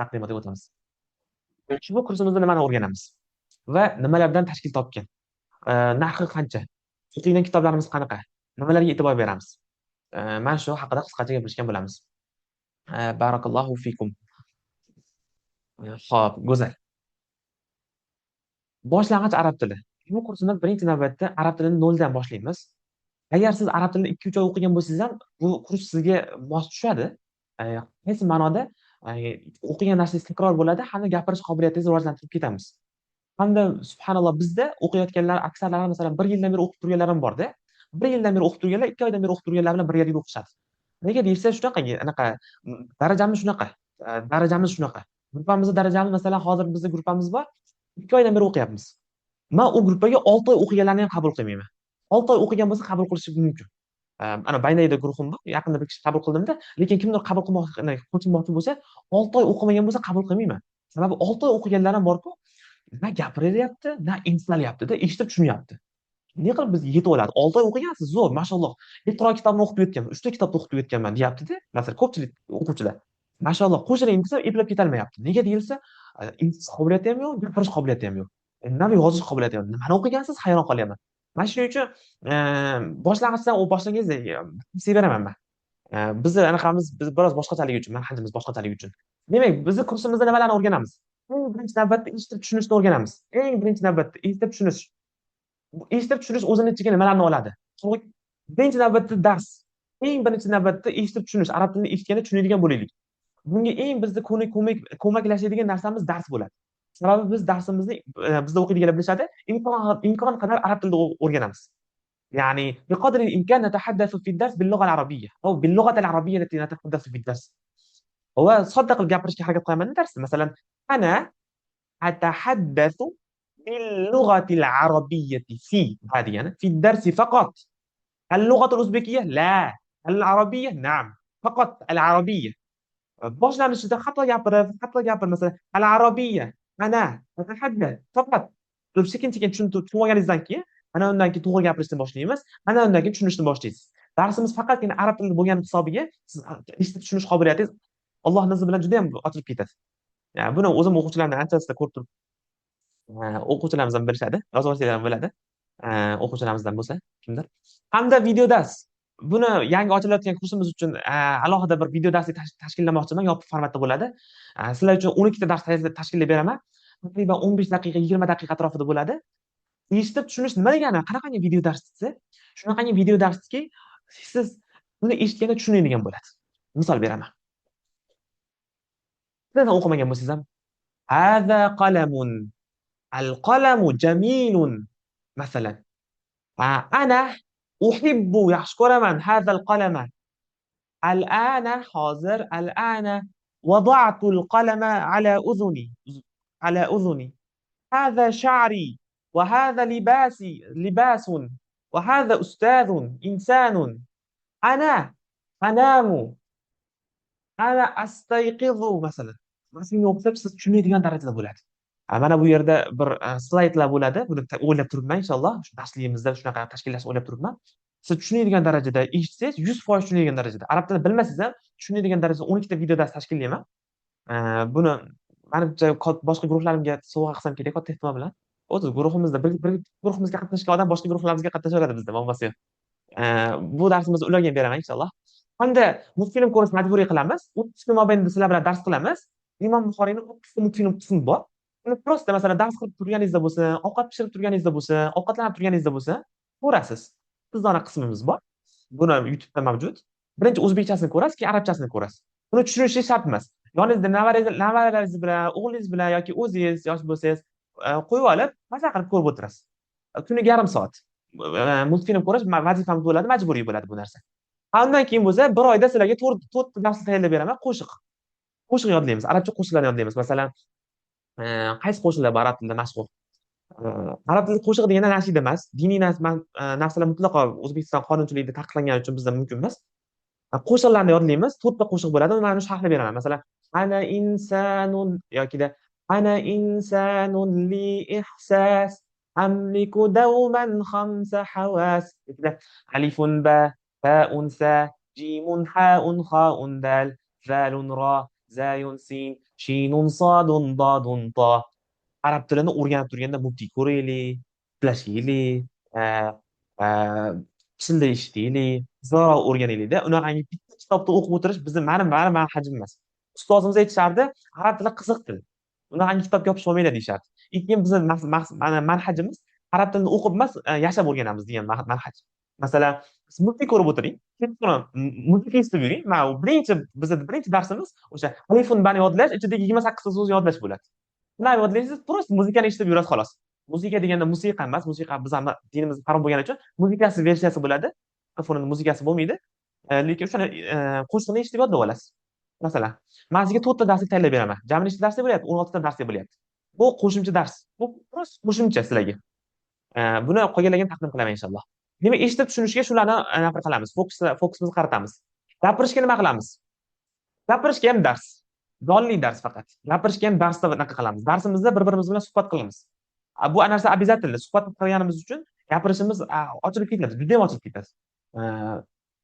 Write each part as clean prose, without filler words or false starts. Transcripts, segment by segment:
taqdimot o'tamiz. Ushbu kursimizda nimani o'rganamiz va nimalardan tashkil topgan, narxi qancha, o'qiydigan kitoblarimiz qanaqa, nimalarga e'tibor beramiz, mana shu haqida qisqacha gapirishgan bo'lamiz. Barakallohu fikum. Xo'p, go'zal. Boshlang'ich arab tili. Bu kursimiz birinchi navbatda arab tilini noldan boshlaymiz. Agar siz arab tilini 2-3 oy o'qigan bo'lsangiz ham, bu kurs sizga mos tushadi. Qaysi ma'noda o'qigan narsangiz takror bo'ladi, hamda gapirish qobiliyatingizni rivojlantirib ketamiz. Hamda subhanalloh, bizda o'qiyotganlar aksarlari masalan 1 yildan beri o'qib turganlarim borda. 1 yildan beri o'qib turganlar 2 oydan beri o'qib turganlar bilan bir yerda o'qishadi. Nega deysa, shunaqangi, anaqa darajamiz shunaqa. Darajamiz shunaqa. Gruppamizda darajamiz masalan hozir bizda gruppamiz bor. 2 oydan beri o'qiyapmiz. Men u gruppaga 6 oy o'qiganlarni ham qabul qilmayman. 6 oy o'qigan bo'lsa qabul qilishi mumkin. Ana Baynayda guruhim bor. Yaqinda bir kishi qabul qildimda, lekin kimdir qabul qilmoqchi bo'lsa, 6 oy o'qimagan bo'lsa qabul qilmayman. Sababi 6 oy o'qiganlar ham bor-ku, na gapiralyapti, na eslalyapti-da, eshitib tushunyapti. Ne qilib bizga yetib oladi? 6 oy o'qigansiz, zo'r, mashalloh. Bitta kitobni o'qib yetganman, 3 ta kitobni o'qib yetganman, deyapti-da. Masalan, ko'pchilik o'quvchilar. Mashalloh, qo'shiling desa, eplab ketolmayapti. Nega deyilsa, ingliz qobiliyati ham yo'q, gapirish qobiliyati ham yo'q. Nima yozish qobiliyati ham yo'q. Nimani o'qigansiz, hayron qolyapman. Mana shuning uchun boshlang'ichdan boshlangizda sevaraman men. Bizni anaqamiz biz biroz boshqachaligi uchun, manhajimiz boshqachaligi uchun. Demak, bizni kursimizda nimalarni o'rganamiz? Eng birinchi navbatda eshitib tushunishni o'rganamiz. Eng birinchi navbatda eshitib tushunish. Eshitib tushunish o'zini ichiga nimalarni oladi? Birinchi navbatda dars. Eng birinchi navbatda eshitib tushunish. Arab tilini eshitganda tushunadigan bo'laylik. Bunga eng bizni ko'maklashadigan narsamiz dars bo'ladi. Sababi biz darsimizni bizda o'qiydiganlar bilishadi, imkon qadar arab tilida o'rganamiz. يعني بقدر الإمكان نتحدث في الدرس باللغة العربية أو باللغة العربية التي نتحدث في الدرس. هو صدق الجابرش حاجة قائمة من الدرس مثلا أنا أتحدث باللغة العربية في هذه يعني في الدرس فقط. اللغة الأوزبكية لا، العربية نعم، فقط العربية. boshlanishida xato gapir مثلا العربية أنا أتحدث فقط. sekin sekin tushunib olganingizdan keyin ana undan keyin to'g'ri gapirishni boshlaymiz. Ana undan keyin tushunishni boshlaysiz. Darsimiz faqatgina arab tilida bo'lgani hisobiga siz eshitib tushunish qobiliyatingiz Alloh nazari bilan juda ham ochilib ketadi. Yani buni o'zim o'quvchilardan anchasida ko'rib turib, o'quvchilarimiz ham bilishadi, yozuvchilar ham biladi. O'quvchilarimizdan bo'lsa kimdir. Hamda video dars. Buni yangi ochilayotgan kursimiz uchun alohida bir video darsni tashkillamoqchiman, yopiq formatda bo'ladi. Sizlar uchun 12 ta dars tashkillab beraman. Taqriban 15 daqiqa, 20 daqiqa atrofida bo'ladi. Eshitib tushunish nima degani? Qanaqangi video dars desa, shunaqangi video darski, siz uni eshitganda tushunadigan bo'ladi. Misol beraman. Siz o'qimagan bo'lsangiz ham, hada qalamun, al-qalamu jamilun masalan. Ana uhibbu, yaxshi ko'raman hada al-qalama. Al-ana hozir al-ana wada'tu al-qalama ala udhuni, ala udhuni. هذا شعري وهذا لباسي لباس وهذا أستاذ إنسان. أنا أنام أنا أستيقظ مثلا. Rasmini o'qib siz tushunadigan darajada bo'ladi. Mana bu yerda bir slaydlar bo'ladi. Buni o'ylab turibman inshaalloh. Shu darsligimizda shunaqa tashkillashni o'ylab turibman. Siz tushunadigan darajada eshitsangiz 100% tushunadigan darajada. Arab tilini bilmasangiz ham tushunadigan darajada 12 ta video dars tashkillayman. Buni menimcha boshqa guruhlarimga sovg'a qilsam kerak, katta ehtimol bilan. O'zi guruhimizda bir guruhimizga qatnashgan odam boshqa guruhlarimizga qatnashaveradi bizda, muammosi yo'q. Bu darsimizni ularga ham beraman inshaalloh. Hamda multfilm ko'rish majburiy qilamiz. 30 kun mobaynida sizlar bilan dars qilamiz. Imom Buxoriyning 30 ta multfilm qismi bor. Uni prosta masalan dars qilib turganingizda bo'lsin, ovqat pishirib turganingizda bo'lsin, ovqatlanib turganingizda bo'lsin, ko'rasiz. Bizdona qismimiz bor. Buni YouTube'da mavjud. Birinchi o'zbekchasini ko'rasiz, keyin arabchasini ko'rasiz. Buni tushunishingiz shart emas. Yoningizda nevaralaringiz bilan, o'g'lingiz bilan yoki o'zingiz yosh bo'lsangiz qo'yib olib, maza qilib ko'rib o'tirasiz. Kuniga yarim soat multfilm ko'rish vazifamiz bo'ladi, majburiy bo'ladi bu narsa. Undan keyin bo'lsa, bir oyda sizlarga 4 dars tayyorlab beraman, qo'shiq. Qo'shiq yodlaymiz, arabcha qo'shiqlarni yodlaymiz. Masalan, qaysi qo'shiqlar bor arab tilida mashhur? Arab tilida qo'shiq deganda nashid emas, diniy narsalar mutlaqo O'zbekiston qonunchiligida taqiqlangani uchun bizda mumkin emas. Qo'shiqlarni yodlaymiz, 4 ta qo'shiq bo'ladi, uni mana sharhlab beraman. Masalan, ana insanun yokida ana insanun li ihsas amliku dawman khamsa hawas. Alifun ba, ta'un sa, jimun ha'un kha'un dal, zalun ra, zayun sin, shinun sodun dodun to. Arab tilini o'rganib turganda muftiy ko'raylik, plashaylik, chinda eshitaylik, zoro o'rganaylikda. Unaqangi bitta kitobni o'qib o'tirish bizni mani manhajim emas. Ustozimiz aytishardi, arab tili qiziq til. Unaqangi kitobga yopishib olmanglar deyishardi. Ikkinchi bizni manhajimiz arab tilini o'qib emas, yashab o'rganamiz degan manhaj. Masalan, siz muzika ko'rib o'tiring, keyin muzika eshitib yuring. Mana u birinchi darsimiz o'sha alifun bani yodlash, ichidagi 28 ta so'zni yodlash bo'ladi. Ular yodlaysiz, просто muzikani eshitib yurasiz xolos. Muzika deganda musiqa emas, musiqa bizning dinimizga harom bo'lgani uchun muzikasi versiyasi bo'ladi. Telefonning muzikasi bo'lmaydi. Lekin o'shani qo'shiqni eshitib yodlab olasiz. Masalan, men sizga 4 ta darslik tayyorlab beraman. Jami nechta darslik bo'lyapti? 16 ta darslik bo'lyapti. Bu qo'shimcha dars. Bu просто qo'shimcha sizlarga. Buni qolganlarga taqdim qilaman inshaalloh. Demak, eshitib tushunishga shularni anaqa qilamiz. Fokusimizni qaratamiz. Gapirishga nima qilamiz? Gapirishga ham dars. Jonli dars faqat. Gapirishga ham darsda anaqa qilamiz. Darsimizda bir-birimiz bilan suhbat qilamiz. Bu narsa обязательно. Suhbat qilganimiz uchun gapirishimiz ochilib ketadi, juda ham ochilib ketadi.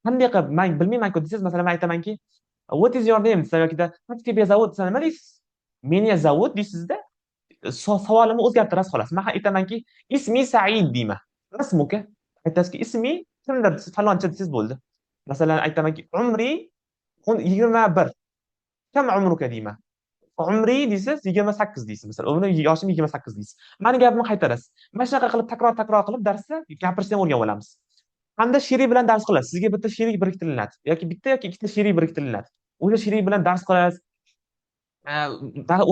Qanday qilib, men bilmayman-ku desangiz, masalan, men aytamanki, what is your name desa yokida как тебя зовут desa nima deysiz? Meni zovut deysizda, savolimni o'zgartirasiz xolos. Men aytamanki, ismi Said deyman. Rasmuka. Aytasizki, ismi kimdir, falonchi desangiz bo'ldi. Masalan, aytamanki, umri 21. Kam umruka deyman. Umri deysiz 28 deysiz. Masalan, umrim yoshim 28 deysiz. Meni gapimni qaytarasiz. Mana shunaqa qilib takror qilib darsda gapirishni ham o'rganib olamiz. Hamda she'riy bilan dars qilasiz. Sizga bitta she'riy biriktiriladi yoki bitta yoki ikkita she'riy biriktiriladi. O'sha she'riy bilan dars qilasiz.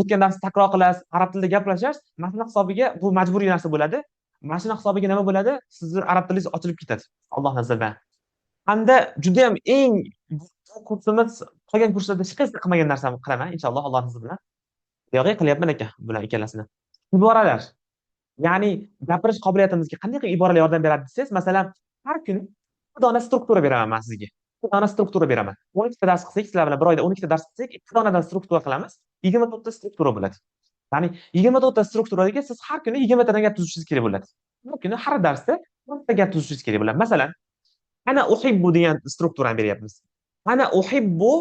O'tgan darsni takror qilasiz, arab tilida gaplashasiz. Mana hisobiga bu majburiy narsa bo'ladi. Mana shuna hisobiga nima bo'ladi? Sizning arab tilingiz ochilib ketadi. Alloh nazar bilan. Hamda juda ham eng bu kursimiz qolgan kurslarda hech qaysi qilmagan narsamni qilaman inshaalloh Alloh nazori bilan. Yog'iy qilyapman ekan bular ikkalasini. Iboralar. Ya'ni gapirish qobiliyatimizga qanday qilib iboralar yordam beradi desangiz, masalan, har kuni bir dona struktura beraman men sizga. Bir dona struktura beraman. 12 ta dars qilsak, sizlar bilan bir oyda 12 ta dars qilsak, ikki donadan struktura qilamiz. 24 ta struktura bo'ladi. Ya'ni 24 ta strukturaga siz har kuni 20 tadan gap tuzishingiz kerak bo'ladi. Har kuni har darsda 10 ta gap tuzishingiz kerak bo'ladi. Masalan, ana uhibbu degan strukturani beryapmiz. Ana uhibbu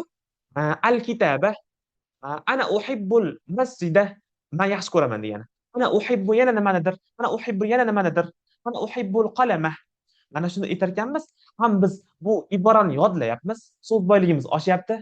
al-kitaba, ana uhibbul masjida, men yaxshi ko'raman degani. Ana uhibbu yana nimanidir, ana uhibbu yana nimanidir, ana uhibbul qalama. Mana shuni aytarkanmiz, ham biz bu iborani yodlayapmiz, so'z boyligimiz oshyapti,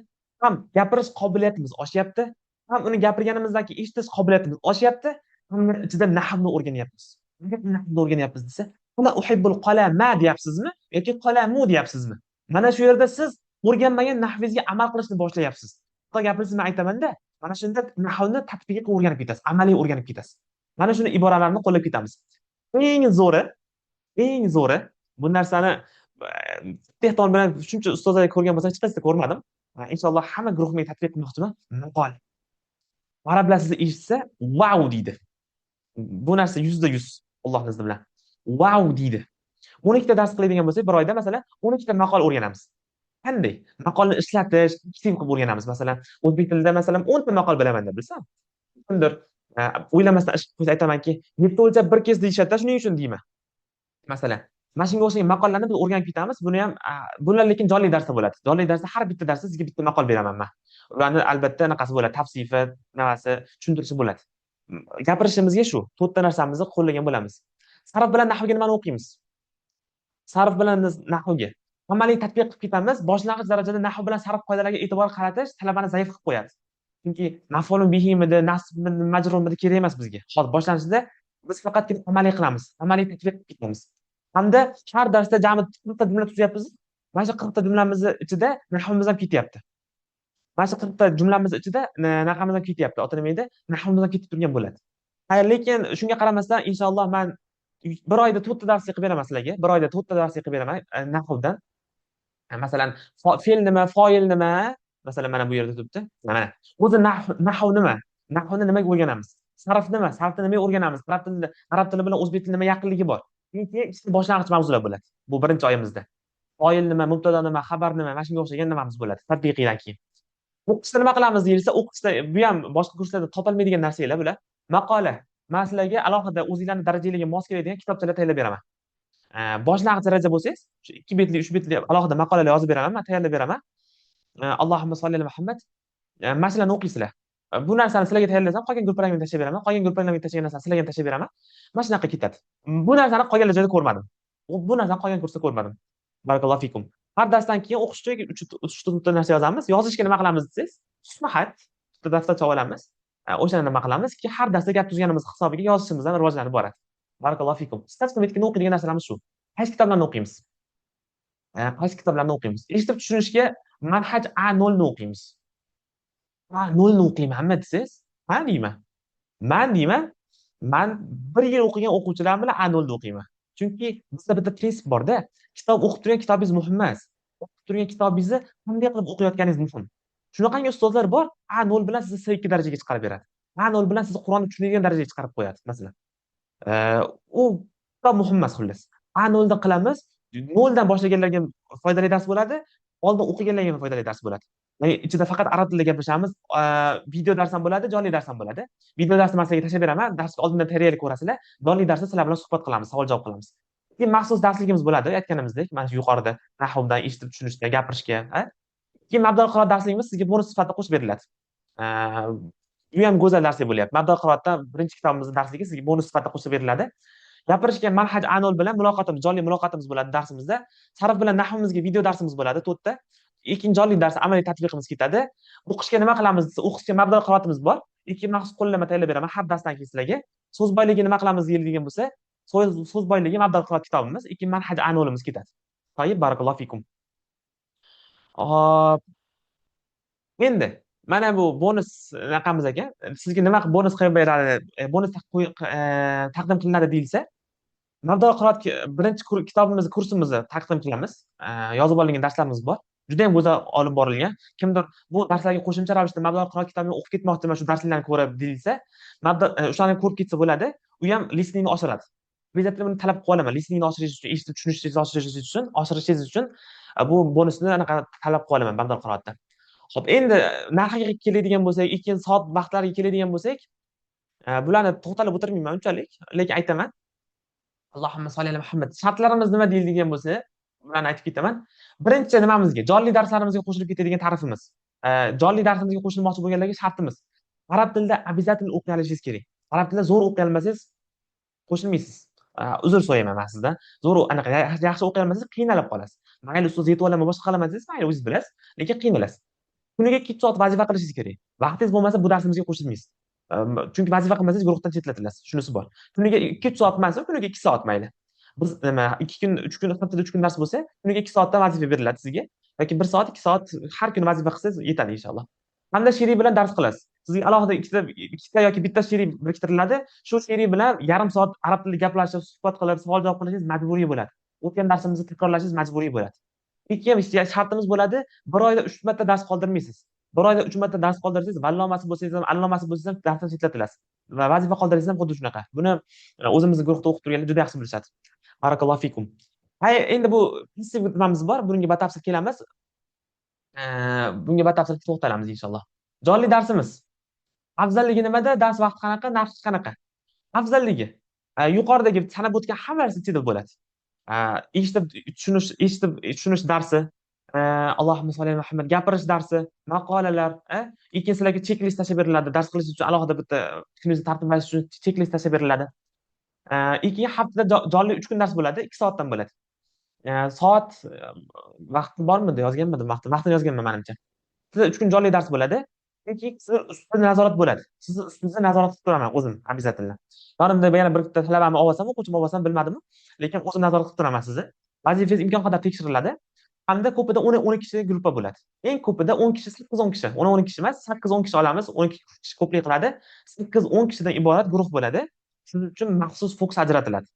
ham gapirish qobiliyatimiz oshyapti, ham uni gapirganimizdagi eshitish qobiliyatimiz oshyapti, ham ichida nahvni o'rganyapmiz. Nega nahvni o'rganyapmiz desa, ana uhibbul qalama deyapsizmi yoki qalamu deyapsizmi? Mana shu yerda siz o'rganmagan nahvingizga amal qilishni boshlayapsiz. Xudo gapirsa men aytaman-da, mana shunda nahvni tatbiqiy qilib o'rganib ketasiz, amaliy o'rganib ketasiz. Mana shuni iboralarni qo'llab ketamiz. Eng zo'ri, eng zo'ri bu narsani ehtimol bilan shuncha ustozlar ko'rgan bo'lsa, hech qaysida ko'rmadim. Inshaalloh hamma guruhga tatbiq qilmoqchiman. Maqol. Arablar sizni eshitsa, wow deydi. Bu narsa 100%, Alloh nazdari bilan. Wow deydi. 12 ta dars qiladigan bo'lsak, bir oyda masalan 12 ta maqol o'rganamiz. Qanday? Maqolni ishlatish, aktiv qilib o'rganamiz. Masalan, o'zbek tilida masalan 10 ta maqol bilaman deb bilsam, kimdir o'ylamasdan ish qilsa aytamanki, 7 o'lchab bir kes deyishadi, shuning uchun deyman. Masalan, mana shunga o'xshagan maqollarni biz o'rganib ketamiz. Buni ham bular lekin jonli darsda bo'ladi. Jonli darsda har bitta darsda sizga bitta maqol beraman men. Ularni albatta anaqasi bo'ladi, tavsifi, nimasi, tushuntirishi bo'ladi. Gapirishimizga shu 4 ta narsamizni qo'llagan bo'lamiz. Sarf bilan nahvga nimani o'qiymiz? Sarf bilan nahvga amaliy tatbiq qilib ketamiz. Boshlang'ich darajada nahv bilan sarf qoidalariga e'tibor qaratish talabani zaif qilib qo'yadi. Chunki maf'ulun bihimidi, nasbmidi, majrurmidi kerak emas bizga. Hozir boshlanishda biz faqat amaliy qilamiz, amaliy tatbiq qilib ketamiz. Hamda har darsda jami 40 ta jumla tuzyapmiz. Mana shu 40 ta jumlamiz ichida nahvimiz ham ketyapti. Mana shu 40 ta jumlamiz ichida naqamiz ham ketyapti. Ota nima edi? Nahvimiz ham ketib turgan bo'ladi. Lekin shunga qaramasdan inshaalloh men bir oyda 4 ta dars qilib beraman sizlarga. Bir oyda 4 ta dars qilib beraman nahvdan. Masalan, fe'l nima, foil nima? Masalan, mana bu yerda turibdi. Mana. O'zi nahv nima? Nahvni nimaga o'rganamiz? Sarf nima? Sarfni nimaga o'rganamiz? Arab tili bilan o'zbek tili nima yaqinligi bor? Keyin boshlang'ich mavzular bo'ladi. Bu birinchi oyimizda. Foil nima, mubtada nima, xabar nima, mana shunga o'xshagan nimamiz bo'ladi. Tatbiqiydan keyin. O'qishda nima qilamiz deyilsa, o'qishda bu ham boshqa kurslarda topilmaydigan narsalar bular. Maqola. Men sizlarga alohida o'zingizlarning darajangizga mos keladigan kitobchalar tayyorlab beraman. Boshlang'ich daraja bo'lsangiz, 2 betli, 3 betli alohida maqolalar yozib beraman, men tayyorlab beraman. Allohumma solli ala Muhammad. Mana shularni o'qiysizlar. Bu narsani sizlarga tayyorlasam, qolgan gruppalarga tashlab beraman. Qolgan gruppalarga tashlagan narsani sizlarga tashlab beraman. Mana shunaqa ketadi. Bu narsani qolganlar joyda ko'rmadim. Bu narsani qolgan kursda ko'rmadim. Barakallohu fikum. Har darsdan keyin o'qish joyiga 3 to'rtta narsa yozamiz. Yozishga nima qilamiz desangiz, maslahat, bitta daftarcha olamiz. O'shani nima qilamizki, har darsda gap tuzganimiz hisobiga yozishimizdan rivojlanib boradi. Barakallohu fikum. Statistika o'qiydigan narsalarimiz shu. Qaysi kitoblarni o'qiymiz? Qaysi kitoblarni o'qiymiz? Eshitib tushunishga manhaj A0 ni o'qiymiz. A0 ni o'qiymanmi desangiz, ha deyman. Man deyman, man bir yil o'qigan o'quvchilar bilan A0 ni o'qiyman. Chunki bizda bitta prinsip borda, kitob o'qib turgan kitobingiz muhim emas. O'qib turgan kitobingizni qanday qilib o'qiyotganingiz muhim. Shunaqangi ustozlar bor, A0 bilan sizni C2 darajaga chiqarib beradi. A0 bilan sizni Qur'onni tushunadigan darajaga chiqarib qo'yadi, masalan. U kitob muhim emas xullas. A0 da qilamiz. 0 dan boshlaganlarga foydali dars bo'ladi. Oldin o'qiganlarga ham foydali dars bo'ladi. Ya'ni ichida faqat arab tilida gaplashamiz. Video dars ham bo'ladi, jonli dars ham bo'ladi. Video darsni men sizlarga tashlab beraman. Darsga oldindan tayyorgarlik ko'rasizlar. Jonli darsda sizlar bilan suhbat qilamiz, savol-javob qilamiz. Keyin maxsus darsligimiz bo'ladi, aytganimizdek, mana shu yuqorida nahvdan, eshitib tushunishga, gapirishga, keyin mabdal qiroat darsligimiz sizga bonus sifatida qo'shib beriladi. Bu ham go'zal darslik bo'lyapti. Mabdal qiroatdan birinchi kitobimizni darsligi sizga bonus sifatida qo'shib beriladi. Gapirishga manhaj A0 bilan muloqotimiz, jonli muloqotimiz bo'ladi darsimizda. Sarf bilan nahvimizga video darsimiz bo'ladi 4 ta. Ikkinchi jonli dars amaliy tatbiqimiz ketadi. O'qishga nima qilamiz desa, o'qishga mabdal qiroatimiz bor. Ikki maxsus qo'llanma tayyorlab beraman har darsdan keyin sizlarga. So'z boyligi nima qilamiz deyilgan bo'lsa, so'z boyligi mabdal qiroat kitobimiz, ikki manhaj A0imiz ketadi. Toyib, barakallohu fikum. Hop, endi mana bu bonus raqamiz ekan. Sizga nima bonus qo'yib beradi, bonus taqdim qilinadi deyilsa, Mabdal qiroat birinchi kitobimizni, kursimizni taqdim qilamiz. Yozib olingan darslarimiz bor. Juda ham go'zal olib borilgan. Kimdir bu darslarga qo'shimcha ravishda mablag' qiroat kitobini o'qib ketmoqchiman, shu darslarni ko'rib deyilsa, o'shani ko'rib ketsa bo'ladi. U ham listeningni oshiradi. Обязательно buni talab qilib olaman. Listeningni oshirish uchun, eshitib tushunishingiz uchun bu bonusni anaqa talab qilib olaman mablag' qiroatda. Xo'p, endi narxiga keladigan bo'lsak, 2 soat vaqtlariga keladigan bo'lsak, bularni to'xtalib o'tirmayman unchalik, lekin aytaman. Allohumma solli ala Muhammad. Shartlarimiz nima deyilgan bo'lsa, bularni aytib ketaman. Birinchi nimamizga, jonli darslarimizga qo'shilib ketadigan tarifimiz. Jonli darsimizga qo'shilmoqchi bo'lganlarga shartimiz. Arab tilida обязательно o'qiy olishingiz kerak. Arab tilida zo'r o'qiy olmasangiz qo'shilmaysiz. Uzr so'rayman men sizdan. Zo'r anaqa yaxshi o'qiy olmasangiz qiynalib qolasiz. Mayli ustoz yetib olaman, boshqa qilaman desangiz, mayli o'zingiz bilasiz, lekin qiynalasiz. Kuniga 2 soat vazifa qilishingiz kerak. Vaqtingiz bo'lmasa bu darsimizga qo'shilmaysiz. Chunki vazifa qilmasangiz guruhdan chetlatilasiz. Shunisi bor. Kuniga 2 soat emas, kuniga 2 soat mayli. Biz nima 2 kun, 3 kun, haftada 3 kun dars bo'lsa, kuniga 2 soatdan vazifa beriladi sizga. Yoki 1 soat, 2 soat har kuni vazifa qilsangiz yetadi inshaalloh. Hamda she'riy bilan dars qilasiz. Sizga alohida ikkita yoki bitta she'riy biriktiriladi. Shu she'riy bilan yarim soat arab tilida gaplashib, suhbat qilib, savol-javob qilishingiz majburiy bo'ladi. O'tgan darsimizni takrorlashingiz majburiy bo'ladi. Ikki ham shartimiz bo'ladi, bir oyda 3 marta dars qoldirmaysiz. Bir oyda 3 marta dars qoldirsangiz, vallomasi bo'lsangiz ham, allomasi bo'lsangiz ham darsdan chetlatilasiz. Va vazifa qoldirsangiz ham xuddi shunaqa. Buni o'zimizning guruhda o'qib turganlar juda yaxshi bilishadi. Barakallohu fikum. Endi bu intensiv nimamiz bor. Bunga batafsil kelamiz. Bunga batafsil to'xtalamiz inshaalloh. Jonli darsimiz. Afzalligi nimada? Dars vaqti qanaqa, narxi qanaqa? Afzalligi yuqoridagi sanab o'tgan hamma narsa ichida bo'ladi. Eshitib tushunish darsi, Allohumma solli ala Muhammad, gapirish darsi, maqolalar, keyin sizlarga chek-list tashlab beriladi. Dars qilish uchun alohida bitta kuningizni tartiblash uchun chek-list tashlab beriladi. Keyin haftada jonli 3 kun dars bo'ladi, 2 soatdan bo'ladi. Soat vaqti bormi? Yozganmidim vaqtini yozganman menimcha. Sizda 3 kun jonli dars bo'ladi. Keyin siz ustida nazorat bo'ladi. Sizni ustingizda nazorat qilib turaman o'zim обязательно. Yonimda yana bir bitta talabamni olsam, o'quvchimni olsam bilmadim, lekin o'zim nazorat qilib turaman sizni. Vazifangiz imkon qadar tekshiriladi. Hamda ko'pida 10-12 kishilik gruppa bo'ladi. Eng ko'pida 10 kishi, 8-10 kishi. 10-12 kishi emas, 8-10 kishi olamiz. 12 kishi ko'plik qiladi. 8-10 kishidan iborat guruh bo'ladi. Shuning uchun maxsus fokus ajratiladi.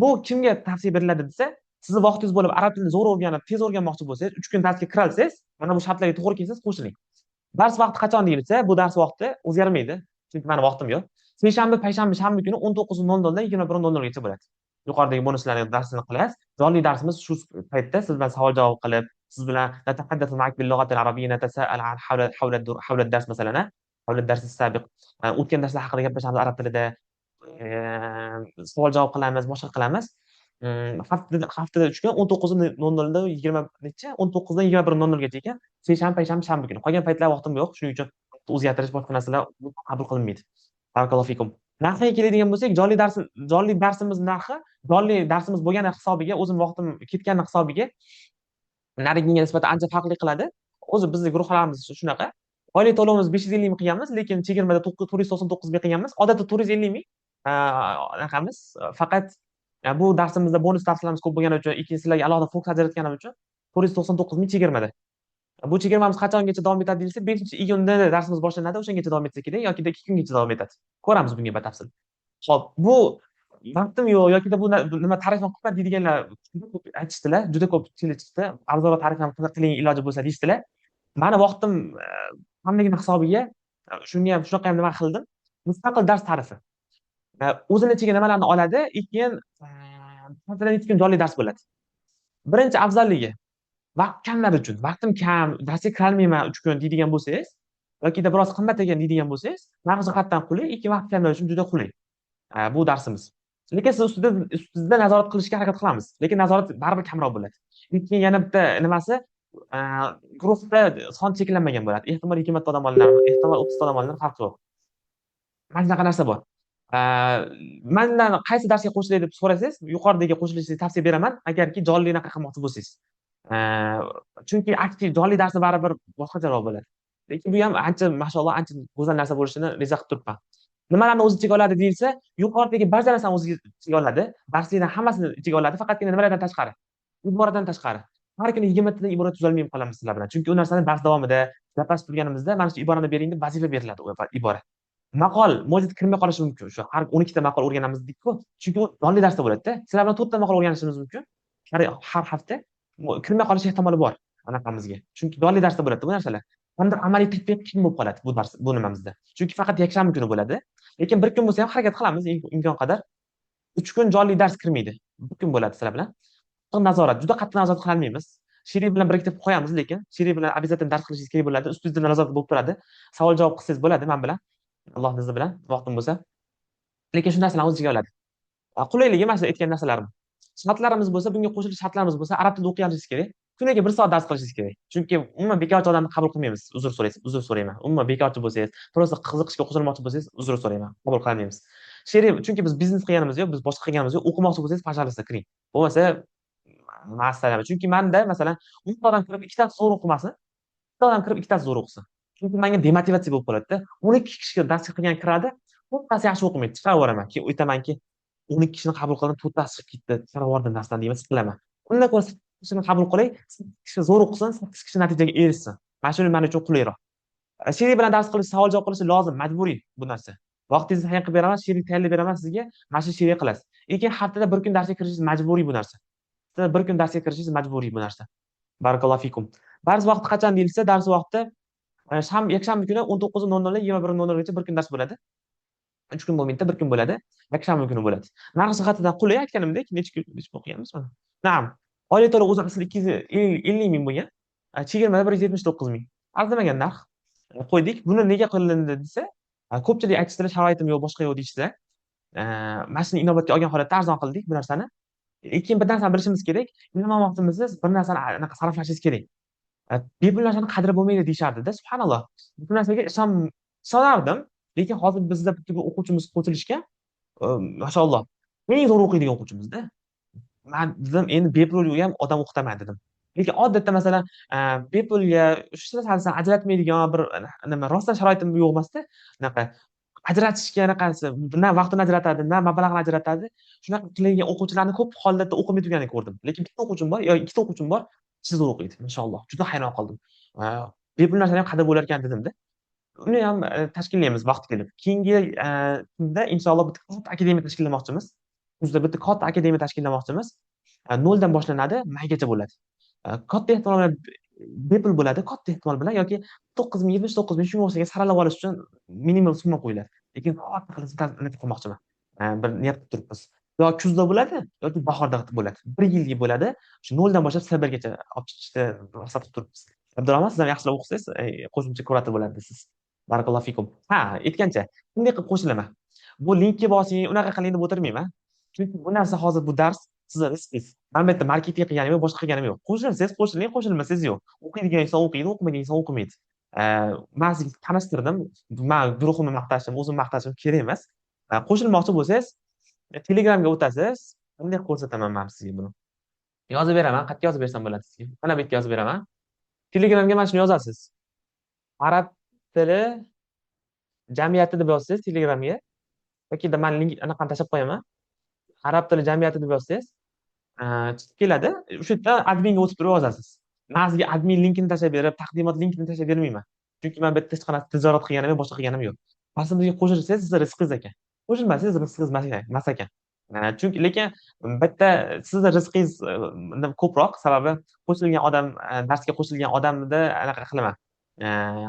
Bu kimga tavsiya beriladi desa, sizni vaqtingiz bo'lib, arab tilini zo'r o'rganib, tez o'rganmoqchi bo'lsangiz, 3 kun darsga kira olsangiz, mana bu shartlarga to'g'ri kelsangiz qo'shiling. Dars vaqti qachon deyilsa, bu dars vaqti o'zgarmaydi. Chunki meni vaqtim yo'q. Seshanba, payshanba, shanba kuni 19:00 dan 21:00 gacha bo'ladi. Yuqoridagi bonuslarni darsini qilasiz. Jonli darsimiz shu paytda siz bilan savol-javob qilib, siz bilan natahaddathu ma'ak bil lughati al-arabiyya natasa'al an hawla ad-dars masalan, hawla ad-dars as-sabiq. O'tgan darslar haqida gaplashamiz arab tilida. Savol-javob qilamiz, boshqa qilamiz. Haftada 3 kun 19:00 dan 20 necha? 19 dan 21:00 gacha ekan. Seshanba, payshanba, shanba kuni. Qolgan paytlar vaqtim yo'q, shuning uchun o'zgartirish boshqa narsalar qabul qilinmaydi. Barakallohu fikum. Narxiga keladigan bo'lsak, jonli darsimiz narxi, jonli darsimiz bo'lgani hisobiga, o'zim vaqtim ketgani hisobiga narigiga nisbatan ancha farqli qiladi. O'zi bizning guruhlarimiz shunaqa. Oylik to'lovimiz 550 ming qilganmiz, lekin chegirmada 499 ming qilganmiz. Odatda 450 ming anaqamiz. Faqat bu darsimizda bonus darslarimiz ko'p bo'lgani uchun, ikkinchi sizlarga alohida fokus ajratganim uchun 499 ming chegirmada. Bu chegirmamiz qachongacha davom etadi deyilsa, 5-iyunda darsimiz boshlanadi, o'shangacha davom etsa kerak yoki 2 kungacha davom etadi. Ko'ramiz bunga batafsil. Xo'p, bu vaqtim yo'q yoki nima tarif ham qilma deydiganlar juda ko'p aytishdilar, juda ko'p kelishdi. Arzonroq tarif ham qiling iloji bo'lsa deyishdilar. Mani vaqtim kamligini hisobiga shunga ham shunaqa ham nima qildim. Mustaqil dars tarifi. O'zini ichiga nimalarni oladi, keyin masalan 2 kun jonli dars bo'ladi. Birinchi afzalligi vaqt kamlar uchun, vaqtim kam, darsga kirolmayman 3 kun deydigan bo'lsangiz yoki biroz qimmat ekan deydigan bo'lsangiz, narx jihatdan qulay, ikki vaqt kamlar uchun juda qulay. Bu darsimiz. Lekin siz ustida nazorat qilishga harakat qilamiz. Lekin nazorat baribir kamroq bo'ladi. Lekin yana bitta nimasi, guruhda son cheklanmagan bo'ladi. Ehtimol 20 ta odam olinar, ehtimol 30 ta odam olinar, farqi yo'q. Mana shunaqa narsa bor. Mendan qaysi darsga qo'shilay deb so'rasangiz, yuqoridagi qo'shilishni tavsiya beraman, agarki jonli anaqa qilmoqchi bo'lsangiz. Chunki aktiv jonli darsda baribir boshqacharoq bo'ladi. Lekin bu ham ancha mashalloh ancha go'zal narsa bo'lishini reja qilib turibman. Nimalarni o'z ichiga oladi deyilsa, yuqoridagi barcha narsani o'z ichiga oladi. Darslikni hammasini ichiga oladi, faqatgina nimalardan tashqari. Iboradan tashqari. Har kuni 20 tadan ibora tuzolmay qolamiz sizlar bilan. Chunki u narsani dars davomida gaplashib turganimizda mana shu iborani bering deb vazifa beriladi u ibora. Maqol mo'jiz kirmay qolishi mumkin. Shu har 12 ta maqol o'rganamiz deydik-ku. Chunki u jonli darsda bo'ladi-da. Sizlar bilan 4 ta maqol o'rganishimiz mumkin. Har hafta kirmay qolish ehtimoli bor anaqamizga. Chunki jonli darsda bo'ladi bu narsalar. Qanday amaliy tatbiq qiyin bo'lib qoladi bu dars, bu nimamizda. Chunki faqat yakshanba kuni bo'ladi. Lekin bir kun bo'lsa ham harakat qilamiz imkon qadar. 3 kun jonli dars kirmaydi. Bir kun bo'ladi sizlar bilan. Nazorat, juda qattiq nazorat qila olmaymiz. Shiri bilan biriktirib qo'yamiz, lekin Shiri bilan обязательно dars qilishingiz kerak bo'ladi. Ustingizda nazorat bo'lib turadi. Savol-javob qilsangiz bo'ladi men bilan. Allohning izni bilan vaqtim bo'lsa. Lekin shu narsalarni o'z ichiga oladi. Qulayligi mana shu aytgan narsalarim. Shartlarimiz bo'lsa, bunga qo'shilish shartlarimiz bo'lsa, arab tilida o'qiy olishingiz kerak. Kuniga 1 soat dars qilishingiz kerak. Chunki umuman bekorchi odamni qabul qilmaymiz. Uzr so'rayman. Umuman bekorchi bo'lsangiz, просто qiziqishga qo'shilmoqchi bo'lsangiz, uzr so'rayman. Qabul qilmaymiz. Chunki biz biznes qilganimiz yo'q, biz boshqa qilganimiz yo'q. O'qimoqchi bo'lsangiz, пожалуйста, kiring. Bo'lmasa, masalan, chunki menda masalan 10 odam kirib 2 tasi zo'r o'qimasin, 1 odam kirib 2 tasi zo'r o'qisin. Chunki menga demotivatsiya bo'lib qoladi-da. 12 kishi dars qilgan kiradi, to'rttasi yaxshi o'qimaydi. Chiqarib yuboraman. Keyin aytamanki, 12 kishini qabul qildim, 4tasi chiqib ketdi. Chiqarib yubordim darsdan deyman, siqilaman. Undan ko'ra 8 kishini qabul qilay, 8 kishi zo'r o'qisin, 8 kishi natijaga erishsin. Mana shu men uchun qulayroq. Sherik bilan dars qilish, savol javob qilish lozim, majburiy bu narsa. Vaqtingizni tayin qilib beraman, sherik tayyorlab beraman sizga, mana shu sherik qilasiz. Lekin haftada bir kun darsga kirishingiz majburiy bu narsa. Haftada bir kun darsga kirishingiz majburiy bu narsa. Barakallohu fikum. Dars vaqti qachon deyilsa, dars vaqti yakshanba kuni 19:00 21:00 gacha bir kun dars bo'ladi. 3 kun momentda bir kun bo'ladi. Yakshanba kuni bo'ladi. Narx jihatidan qulay aytganimdek, necha kun o'qiyapmiz mana. Na'am. Oylik to'lov o'zi asli 250 ming bo'lgan. Chegirmada 179 ming. Arzimagan narx qo'ydik. Buni nega qilindi desa, ko'pchilik aytishdilar, sharoitim yo'q, boshqa yo'q deyishdilar. Mana shuni inobatga olgan holatda arzon qildik bu narsani. Lekin bir narsani bilishimiz kerak. Nima vaqtimizda bir narsani anaqa sarflashingiz kerak. Bepul narsani qadri bo'lmaydi deyishardi-da, subhanalloh. Bu narsaga ishonardim. Lekin hozir bizda bitta o'quvchimiz qo'shilishgan, mashalloh. Eng zo'r o'qiydigan o'quvchimizda. Men dedim, endi bepul ham odam o'qitaman dedim. Lekin odatda masalan, bepulga shu narsadan ajratmaydigan bir nima, rostdan sharoitim yo'q emasda, unaqa ajratishga anaqasi, na vaqtini ajratadi, na mablag'ini ajratadi. Shunaqa qiladigan o'quvchilarni ko'p hollarda o'qimay turganini ko'rdim. Lekin bitta o'quvchim bor, yoki ikkita o'quvchim bor, zo'r o'qiydi, mashalloh. Juda hayron qoldim. Bepul narsalar ham qadr bo'lar ekan dedim-da. Uni ham tashkillaymiz vaqti kelib. Keyingi kunda inshaalloh bitta katta akademiya tashkillamoqchimiz. Bizda bitta katta akademiya tashkillamoqchimiz. 0 dan boshlanadi, maygacha bo'ladi. Katta ehtimol bilan bepul bo'ladi, katta ehtimol bilan yoki 9 ming, 29 ming shunga o'xshagan saralab olish uchun minimum summa qo'yiladi. Lekin katta qilib qilmoqchiman. Bir niyat qilib turibmiz. Yo kuzda bo'ladi, yoki bahorda bo'ladi. 1 yillik bo'ladi. Shu 0 dan boshlab S1gacha olib chiqishni maqsad qilib turibmiz. Abdurahmon, siz ham yaxshilab o'qisangiz, qo'shimcha kurator bo'ladi deysiz. Barakallohu fikum. Aytgancha, bunday qilib qo'shilaman. Bu linkka bosing, unaqa qiling deb o'tirmayman. Chunki bu narsa hozir bu dars sizlar riskingiz. Albatta marketing qilganim yo'q, boshqa qilganim yo'q. Qo'shilsangiz qo'shiling, qo'shilmasangiz yo'q. O'qiydigan inson o'qiydi, o'qimagan inson o'qimaydi. man sizga tanishtirdim. Man guruhimni maqtashim, o'zimni maqtashim kerak emas. Qo'shilmoqchi bo'lsangiz, Telegramga o'tasiz. Qanday qilib ko'rsataman man sizga buni? Yozib beraman. Qayerga yozib bersam bo'ladi sizga? Mana bu yerga yozib beraman. Telegramga mana shuni yozasiz. Arab tili jamiyati deb yozsangiz Telegramga yoki man link anaqani tashlab qo'yaman. Arab tili jamiyati deb yozsangiz, chiqib keladi. O'sha yerda adminga o'tib turib yozasiz. Man sizga admin linkini tashlab berib, taqdimot linkini tashlab bermayman. Chunki men bu yerda hech qanaqa tijorat qilganim yo'q, boshqa qilganim yo'q. Pastimizga qo'shilsangiz, sizni rizqingiz ekan. Qo'shilmasangiz, rizqingiz emas ekan. Chunki lekin bitta sizni rizqingiz ko'proq, sababi qo'shilgan odam, darsga qo'shilgan odamni anaqa qilaman.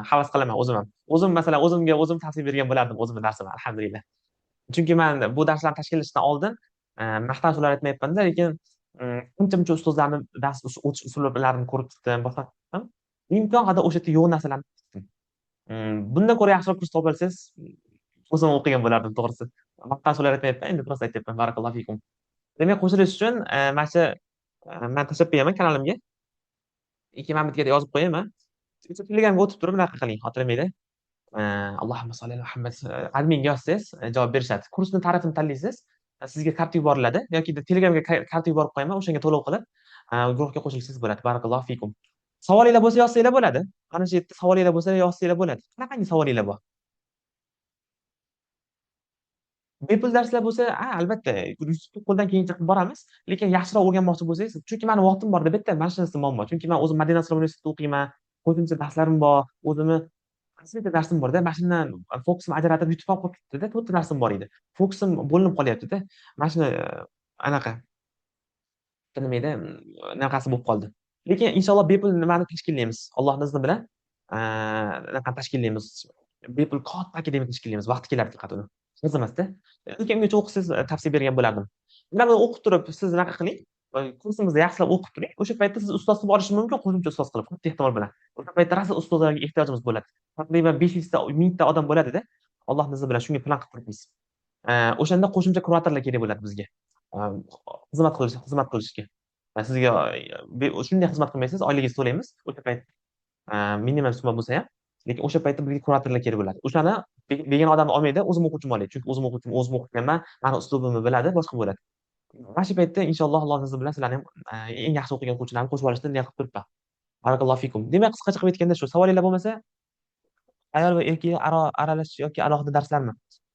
Havas qilaman o'zim ham. O'zim masalan o'zimga o'zim tavsiya bergan bo'lardim o'zimni darsimga, alhamdulillah. Chunki men bu darslarni tashkillashdan oldin maqtan so'zlar aytmayapmanda, lekin qancha muncha ustozlarni dars o'tish usullarini ko'rib chiqdim, boshqa qildim. Imkon qadar o'sha yerda yo'q narsalarni chiqdim. Bundan ko'ra yaxshiroq kurs topa olsangiz, o'zim o'qigan bo'lardim to'g'risi. Maqtan so'zlar aytmayapman, endi rost aytyapman. Barakallohu fikum. Demak, qo'shilish uchun mana shu man tashlab qo'yaman kanalimga. Mana bu yerga yozib qo'yaman. Telegramga o'tib turib bunaqa qiling, xotirlamanglar. Allohumma solli ala Muhammad adminga yozsangiz javob berishadi. Kursni tarifini tanlaysiz, sizga karta yuboriladi yoki Telegramga karta yuborib qo'yaman, o'shanga to'lov qilib guruhga qo'shilsangiz bo'ladi. Barakallohu fikum. Savolinglar bo'lsa yozsanglar bo'ladi. Mana shu yerda savolinglar bo'lsa yozsanglar bo'ladi. Qanaqangi savolinglar bor? Bepul darslar bo'lsa, albatta, qo'ldan kelgancha qilib boramiz. Lekin yaxshiroq o'rganmoqchi bo'lsangiz, chunki meni vaqtim borda bitta mana shunisi muammo. Chunki men o'zim Madina islom universitetida o'qiyman, qo'shimcha darslarim bor, o'zimni bitta darsim borda, mana shundan fokusimni ajratib yutib ham qolib ketdida, 4 ta darsim bor edi. Fokusim bo'linib qolyapti-da. Mana shuni anaqa nima edi, anaqasi bo'lib qoldi. Lekin inshaalloh bepul nimani tashkillaymiz. Allohning izni bilan anaqa tashkillaymiz. Bepul katta akademik tashkillaymiz. Vaqti keladi faqat uni. Hozir emasda. Lekin ungacha o'qisiz tavsiya bergan bo'lardim. Mana buni o'qib turib siz anaqa qiling. Kursimizni yaxshilab o'qib turing. O'sha paytda siz ustoz qilib olish mumkin, qo'shimcha ustoz qilib, katta ehtimol bilan. O'sha paytda rosa ustozlarga ehtiyojimiz bo'ladi. Taqriban 500 ta, 1000 ta odam bo'ladida. Allohning izni bilan shunga plan qilib turibmiz. O'shanda qo'shimcha kuratorlar kerak bo'ladi bizga. Xizmat qilishga. Sizga shunday xizmat qilmaysiz, oyligingizni to'laymiz. O'sha payt minimum summa bo'lsa ham, lekin o'sha paytda bizga kuratorlar kerak bo'ladi. O'shani begona odamni olmaydi, o'zim o'quvchim oladi. Chunki o'zim o'qiganman, mani uslubimni biladi, boshqa bo'ladi. Mana shu paytda inshaalloh Allohning izni bilan sizlarni ham eng yaxshi o'qigan o'quvchilarni qo'shib olishni niyat qilib turibman. Barakallohu fikum. Demak, qisqacha qilib aytganda shu. Savolinglar bo'lmasa, ayol va erkak aralash yoki alohida darslarmi?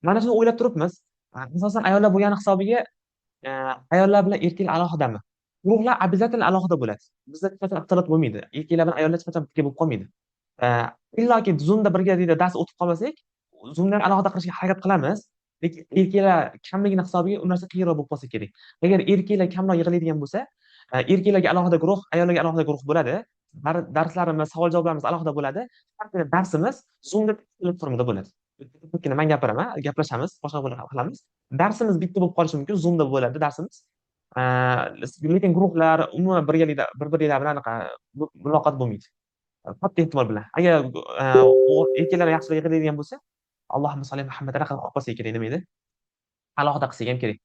Mana shuni o'ylab turibmiz. Asosan ayollar bo'lgani hisobiga e, ayollar bilan erkaklar alohidami? Guruhlar обязательно alohida bo'ladi. Bizda hech qachon ixtilof bo'lmaydi. Erkaklar bilan ayollar hech qachon birga bo'lib qolmaydi. E, Illoki Zoomda birga deydi dars o'tib qolmasak, Zoomdan alohida qilishga harakat qilamiz. Lekin erkaklar kamligini hisobiga u narsa qiyinroq bo'lib qolsa kerak. Agar erkaklar kamroq yig'iladigan bo'lsa, erkaklarga alohida guruh, ayollarga alohida guruh bo'ladi. Darslarimiz, savol javoblarimiz alohida bo'ladi. Faqatgina darsimiz Zoomda platformada bo'ladi. Bittagina men gapiraman, gaplashamiz, boshqa qilamiz. Darsimiz bitta bo'lib qolishi mumkin, Zoomda bo'ladi darsimiz. Lekin guruhlar umuman birgalikda bir-birlar bilan anaqa muloqot bo'lmaydi. Katta ehtimol bilan. Agar erkaklar yaxshiroq yig'iladigan bo'lsa, Allohumma solli Muhammad anaqa qilib qolsa kerak, nima edi? Alohida qilsak ham kerak.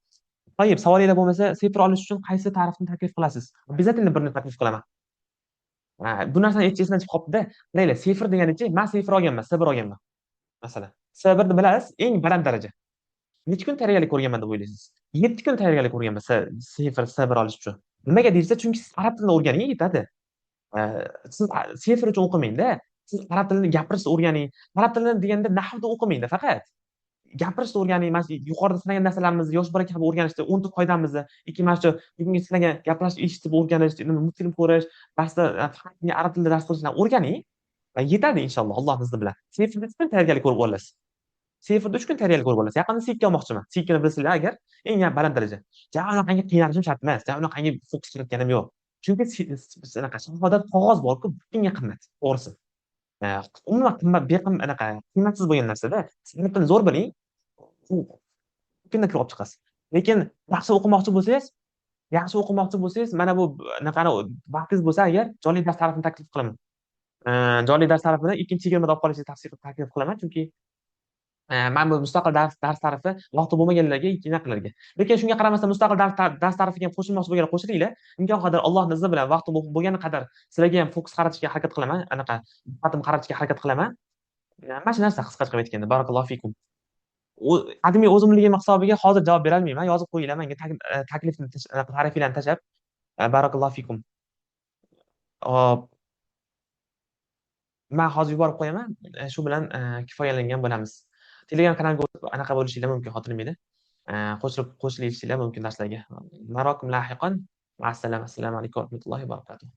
To'yib, savolinglar bo'lmasa, sifir olish uchun qaysi tarifni taklif qilasiz? Обязательно birini taklif qilaman. Bu narsani aytish esimdan chiqib qolibdi-da. Qaranglar, sifir deganichi, men sifir olganman, sabr olganman. Masalan, sabirni bilasiz, eng baland daraja. Necha kun tayyorgarlik ko'rganman deb o'ylaysiz? 7 kun tayyorgarlik ko'rganman sifir sabr olish uchun. Nimaga deysiz? Chunki siz arab tilini o'rganing, yetadi. Siz sifir uchun o'qimangda. Siz arab tilini gapirishni o'rganing. Arab tilini deganda nahvni o'qimangda faqat. Gapirishni o'rganing. Mana shu yuqorida sanagan narsalarimizni yosh bola kabi o'rganishda 10 ta qoidamizni, ikki mana shu bugungi sanagan gaplashib, eshitib o'rganish, multfilm ko'rish, darsda faqat arab tilida dars ko'rishni o'rganing. Va yetadi inshaalloh Allohning izni bilan. Sifirda uchun tayyorgarlik ko'rib olasiz. Sifirda 3 kun tayyorgarlik ko'rib olasiz. Yaqinda sikka olmoqchiman. Sikkani bilsanglar agar eng baland daraja. Unaqangi qiynalishim shart emas. Unaqangi fokus qilayotganim yo'q. Chunki sanaqa shahodat qog'oz bor-ku, butunga qimmat, to'g'risi. Umuman qimmat, anaqa qiymatsiz bo'lgan narsada sinfni zo'r biling, u kundan kun olib chiqasiz. Lekin yaxshi o'qimoqchi bo'lsangiz, mana bu anaqani vaqtingiz bo'lsa agar jonli dars tarifini taklif qilaman. Jonli dars tarifini ikkinchi 20da olib qolishingizni taklif qilaman, chunki mana bu mustaqil dars tarifi vaqti bo'lmaganlarga, qiynalganlarga. Lekin shunga qaramasdan mustaqil dars tarifiga ham qo'shilmoqchi bo'lganlar qo'shilinglar. Imkon qadar Allohning izni bilan vaqtim bo'lgani qadar sizlarga ham fokus qaratishga harakat qilaman. Anaqa diqqatimni qaratishga harakat qilaman. Mana shu narsa qisqacha qilib aytganda. Barakallohu fikum. AdMe o'zimligim hisobiga hozir javob berolmayman. Yozib qo'yinglar menga taklifni ta'rifinglarni tashlab. Barakallohu fikum. Hop, men hozir yuborib qo'yaman. Shu bilan kifoyalangan bo'lamiz. Telegram kanaliga o'tib anaqa bo'lishinglar mumkin, xotinimda. Qo'shilishinglar mumkin darslarga. Marokum lahiqon. Assalomu alaykum va rahmatullohi va barakatuh.